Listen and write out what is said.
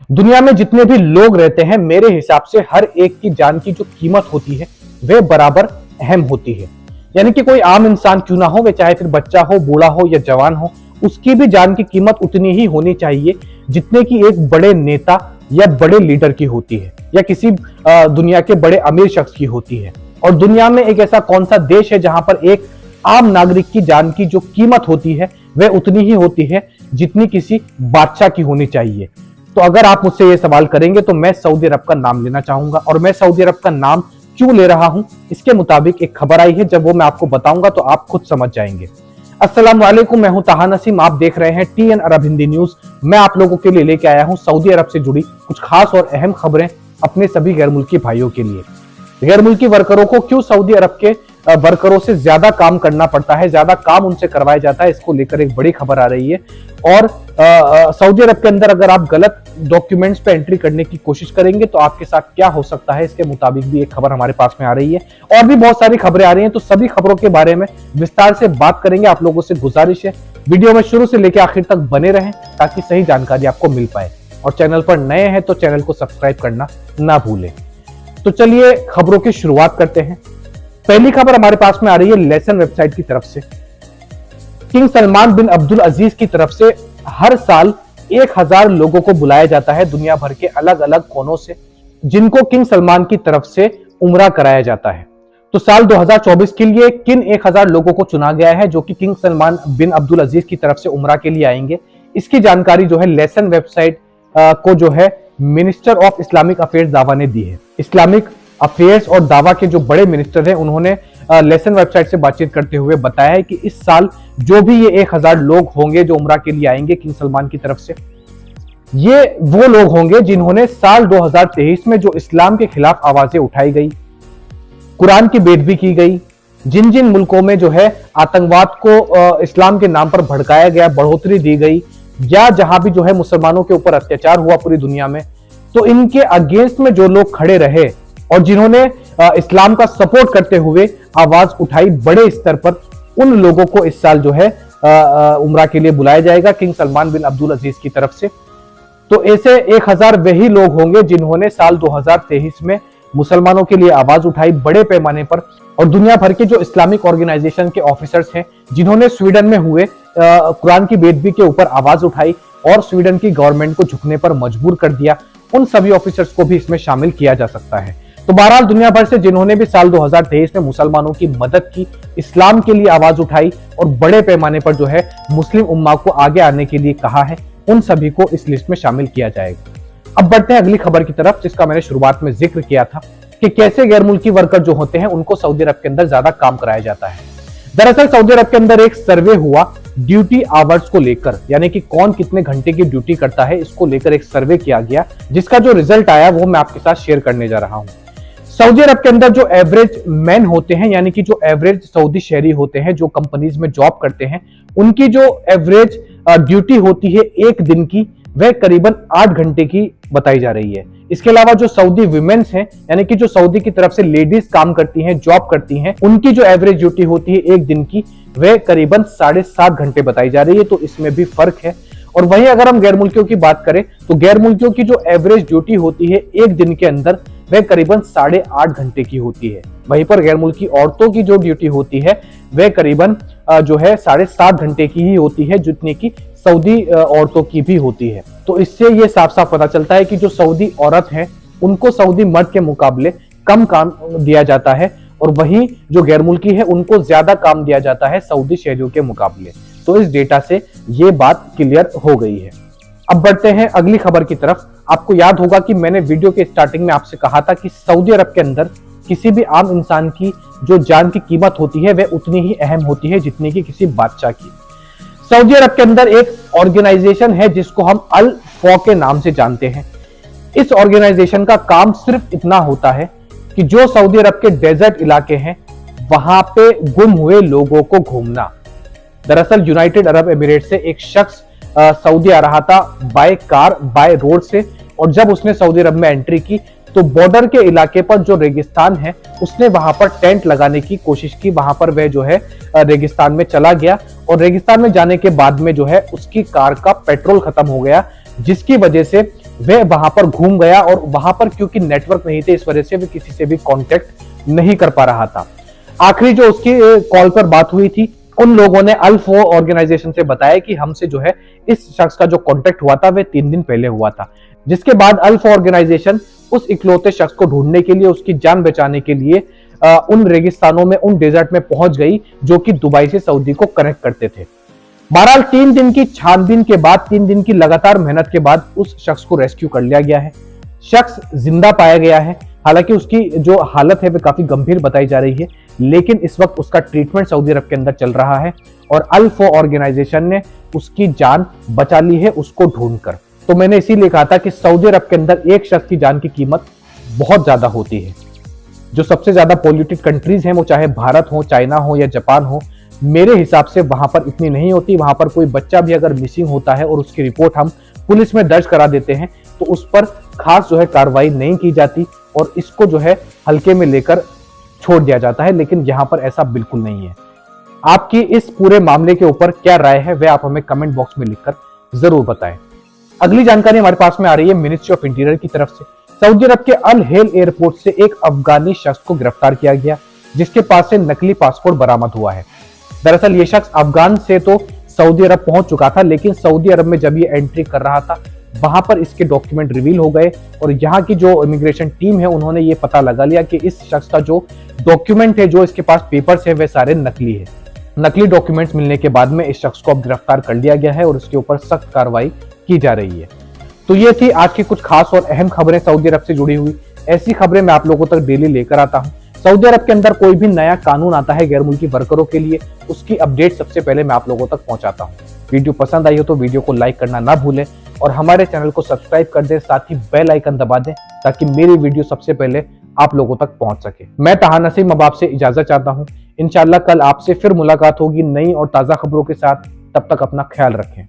दुनिया में जितने भी लोग रहते हैं, मेरे हिसाब से हर एक की जान की जो कीमत होती है वह बराबर अहम होती है। यानी कि कोई आम इंसान क्यों ना हो, वह चाहे फिर बच्चा हो, बूढ़ा हो या जवान हो, उसकी भी जान की कीमत उतनी ही होनी चाहिए जितने की एक बड़े नेता या बड़े लीडर की होती है, या किसी दुनिया के बड़े अमीर शख्स की होती है। और दुनिया में एक ऐसा कौन सा देश है जहां पर एक आम नागरिक की जान की जो कीमत होती है वह उतनी ही होती है जितनी किसी बादशाह की होनी चाहिए? तो अगर आप मुझसे ये सवाल करेंगे तो मैं सऊदी अरब का नाम लेना चाहूंगा। और मैं सऊदी अरब का नाम क्यों ले रहा हूं, इसके मुताबिक एक खबर आई है, जब वो मैं आपको बताऊंगा तो आप खुद समझ जाएंगे। अस्सलाम वालेकुम, मैं हूं ताहा नसीम, आप देख रहे हैं TN अरब हिंदी न्यूज। मैं आप लोगों के लिए लेके आया हूं सऊदी अरब से जुड़ी कुछ खास और अहम खबरें अपने सभी गैर मुल्की भाइयों के लिए। गैर मुल्की वर्करों को क्यों सऊदी अरब के वर्करों से ज्यादा काम करना पड़ता है, ज्यादा काम उनसे करवाया जाता है, इसको लेकर एक बड़ी खबर आ रही है। और सऊदी अरब के अंदर अगर आप गलत डॉक्यूमेंट्स पे एंट्री करने की कोशिश करेंगे तो आपके साथ क्या हो सकता है, इसके मुताबिक भी एक खबर हमारे पास में आ रही है। और भी बहुत सारी खबरें आ रही हैं, तो सभी खबरों के बारे में विस्तार से बात करेंगे। आप लोगों से गुजारिश है वीडियो में शुरू से लेकर आखिर तक बने रहें ताकि सही जानकारी आपको मिल पाए। और चैनल पर नए हैं तो चैनल को सब्सक्राइब करना ना भूलें। तो चलिए खबरों की शुरुआत करते हैं। पहली खबर हमारे पास में आ रही है लेसन वेबसाइट की तरफ से। किंग सलमान बिन अब्दुल अजीज की तरफ से हर साल 1000 लोगों को बुलाया जाता है दुनिया भर के अलग अलग कोनों से, जिनको किंग सलमान की तरफ से उम्रा कराया जाता है। तो साल 2024 के लिए किन 1000 लोगों को चुना गया है जो कि किंग सलमान बिन अब्दुल अजीज की तरफ से उम्रा के लिए आएंगे, इसकी जानकारी जो है लेसन वेबसाइट को जो है मिनिस्टर ऑफ इस्लामिक अफेयर्स दावा ने दी है। इस्लामिक अफेयर्स और दावा के जो बड़े मिनिस्टर हैं उन्होंने लेसन वेबसाइट से बातचीत करते हुए बताया है कि इस साल जो भी ये 1000 लोग होंगे जो उम्रा के लिए आएंगे किंग सलमान की तरफ से, ये वो लोग होंगे जिन्होंने साल 2023 में जो इस्लाम के खिलाफ आवाजें उठाई गई, कुरान की बेदबी की गई, जिन जिन मुल्कों में जो है आतंकवाद को इस्लाम के नाम पर भड़काया गया, बढ़ोतरी दी गई, या जहां भी जो है मुसलमानों के ऊपर अत्याचार हुआ पूरी दुनिया में, तो इनके अगेंस्ट में जो लोग खड़े रहे और जिन्होंने इस्लाम का सपोर्ट करते हुए आवाज उठाई बड़े स्तर पर, उन लोगों को इस साल जो है उम्रा के लिए बुलाया जाएगा किंग सलमान बिन अब्दुल अजीज की तरफ से। तो ऐसे 1000 वही लोग होंगे जिन्होंने साल 2023 में मुसलमानों के लिए आवाज उठाई बड़े पैमाने पर, और दुनिया भर के जो इस्लामिक ऑर्गेनाइजेशन के ऑफिसर्स हैं जिन्होंने स्वीडन में हुए कुरान की बेदबी के ऊपर आवाज उठाई और स्वीडन की गवर्नमेंट को झुकने पर मजबूर कर दिया, उन सभी ऑफिसर्स को भी इसमें शामिल किया जा सकता है। तो बहरहाल दुनिया भर से जिन्होंने भी साल 2023 में मुसलमानों की मदद की, इस्लाम के लिए आवाज उठाई और बड़े पैमाने पर जो है मुस्लिम उम्मा को आगे आने के लिए कहा है, उन सभी को इस लिस्ट में शामिल किया जाएगा। अब बढ़ते हैं अगली खबर की तरफ, जिसका मैंने शुरुआत में जिक्र किया था कि कैसे गैर मुल्की वर्कर जो होते हैं उनको सऊदी अरब के अंदर ज्यादा काम कराया जाता है। दरअसल सऊदी अरब के अंदर एक सर्वे हुआ ड्यूटी आवर्स को लेकर, यानी कि कौन कितने घंटे की ड्यूटी करता है, इसको लेकर एक सर्वे किया गया, जिसका जो रिजल्ट आया वो मैं आपके साथ शेयर करने जा रहा हूं। सऊदी अरब के अंदर जो एवरेज मैन होते हैं, यानी कि जो एवरेज सऊदी शहरी होते हैं जो कंपनीज में जॉब करते हैं, उनकी जो एवरेज ड्यूटी होती है एक दिन की, वह करीबन 8 घंटे की बताई जा रही है। इसके अलावा जो सऊदी विमेन्स हैं, यानी कि जो सऊदी की तरफ से लेडीज काम करती हैं, जॉब करती हैं, उनकी जो एवरेज ड्यूटी होती है एक दिन की, वह करीबन 7.5 घंटे बताई जा रही है। तो इसमें भी फर्क है। और वहीं अगर हम गैर मुल्कियों की बात करें तो गैर मुल्कियों की जो एवरेज ड्यूटी होती है एक दिन के अंदर, वह करीबन 8.5 घंटे की होती है। वहीं पर गैर मुल्की औरतों की जो ड्यूटी होती है वह करीबन जो है 7.5 घंटे की ही होती है, जितनी की सऊदी औरतों की भी होती है। तो इससे ये साफ साफ पता चलता है कि जो सऊदी औरत है उनको सऊदी मर्द के मुकाबले कम काम दिया जाता है, और वहीं जो गैर मुल्की है उनको ज्यादा काम दिया जाता है सऊदी शहरियों के मुकाबले। तो इस डेटा से ये बात क्लियर हो गई है। अब बढ़ते हैं अगली खबर की तरफ। आपको याद होगा कि मैंने वीडियो के स्टार्टिंग में आपसे कहा था कि सऊदी अरब के अंदर किसी भी आम इंसान की जो जान की कीमत होती है वह उतनी ही अहम होती है जितनी की किसी बादशाह की। सऊदी अरब के अंदर एक ऑर्गेनाइजेशन है जिसको हम अल फौ के नाम से जानते हैं। इस ऑर्गेनाइजेशन का काम सिर्फ इतना होता है कि जो सऊदी अरब के डेजर्ट इलाके हैं वहां पे गुम हुए लोगों को घूमना। दरअसल यूनाइटेड अरब एमिरेट से एक शख्स सऊदी आ रहा था बाय कार, बाय रोड से, और जब उसने सऊदी अरब में एंट्री की तो बॉर्डर के इलाके पर जो रेगिस्तान है उसने वहां पर टेंट लगाने की कोशिश की। वहां पर वह जो है रेगिस्तान में चला गया और रेगिस्तान में जाने के बाद में जो है उसकी कार का पेट्रोल खत्म हो गया, जिसकी वजह से वह वहां पर घूम गया और वहां पर क्योंकि नेटवर्क नहीं थे इस वजह से वह किसी से भी कांटेक्ट नहीं कर पा रहा था। आखिरी जो उसकी कॉल पर बात हुई थी, उन लोगों ने अल-4 ऑर्गेनाइजेशन से बताया कि हमसे जो है इस शख्स का जो कांटेक्ट हुआ था वह 3 दिन पहले हुआ था। जिसके बाद अल-4 ऑर्गेनाइजेशन उस इकलौते शख्स को ढूंढने के लिए, उसकी जान बचाने के लिए उन रेगिस्तानों में, उन डेजर्ट में पहुंच गई जो कि दुबई से सऊदी को कनेक्ट करते थे। बहरहाल 3 दिन की छानबीन के बाद, 3 दिन की लगातार मेहनत के बाद उस शख्स को रेस्क्यू कर लिया गया है। शख्स जिंदा पाया गया है। हालांकि उसकी जो हालत है वह काफी गंभीर बताई जा रही है, लेकिन इस वक्त उसका ट्रीटमेंट सऊदी अरब के अंदर चल रहा है और अल-4 ऑर्गेनाइजेशन ने उसकी जान बचा ली है उसको ढूंढकर। तो मैंने इसीलिए कहा था कि सऊदी अरब के अंदर एक शख्स की जान की कीमत बहुत ज्यादा होती है। जो सबसे ज्यादा पॉल्यूटेड कंट्रीज हैं, वो चाहे भारत हो, चाइना हो या जापान हो, मेरे हिसाब से वहां पर इतनी नहीं होती। वहां पर कोई बच्चा भी अगर मिसिंग होता है और उसकी रिपोर्ट हम पुलिस में दर्ज करा देते हैं तो उस पर खास जो है कार्रवाई नहीं की जाती और इसको जो है हल्के में लेकर छोड़ दिया जाता है, लेकिन यहां पर ऐसा बिल्कुल नहीं है। आपकी इस पूरे मामले के ऊपर क्या राय है वह आप हमें कमेंट बॉक्स में लिखकर जरूर बताएं। अगली जानकारी हमारे पास में आ रही है मिनिस्ट्री ऑफ इंटीरियर की तरफ से। सऊदी अरब के अल हेल एयरपोर्ट से एक अफगानी शख्स को गिरफ्तार किया गया, जिसके पास से नकली पासपोर्ट बरामद हुआ है। दरअसल ये शख्स अफगान से तो सऊदी अरब पहुंच चुका था, लेकिन सऊदी अरब में जब ये एंट्री कर रहा था वहां पर इसके डॉक्यूमेंट रिवील हो गए और यहाँ की जो इमिग्रेशन टीम है उन्होंने ये पता लगा लिया कि इस शख्स का जो डॉक्यूमेंट है, जो इसके पास पेपर्स है, वे सारे नकली है। नकली डॉक्यूमेंट्स मिलने के बाद में इस शख्स को अब गिरफ्तार कर लिया गया है और उसके ऊपर सख्त कार्रवाई की जा रही है। तो ये थी आज की कुछ खास और अहम खबरें सऊदी अरब से जुड़ी हुई। ऐसी खबरें मैं आप लोगों तक डेली लेकर आता हूं। सऊदी अरब के अंदर कोई भी नया कानून आता है गैर मुल्की वर्करों के लिए, उसकी अपडेट सबसे पहले मैं आप लोगों तक पहुंचाता हूं। वीडियो पसंद आई हो तो वीडियो को लाइक करना ना भूलें और हमारे चैनल को सब्सक्राइब कर दें, साथ ही बेल आइकन दबा दें ताकि मेरी वीडियो सबसे पहले आप लोगों तक पहुंच सके। मैं तहा नसीम अब आपसे इजाजत चाहता हूं। इंशाल्लाह कल आपसे फिर मुलाकात होगी नई और ताजा खबरों के साथ। तब तक अपना ख्याल रखें।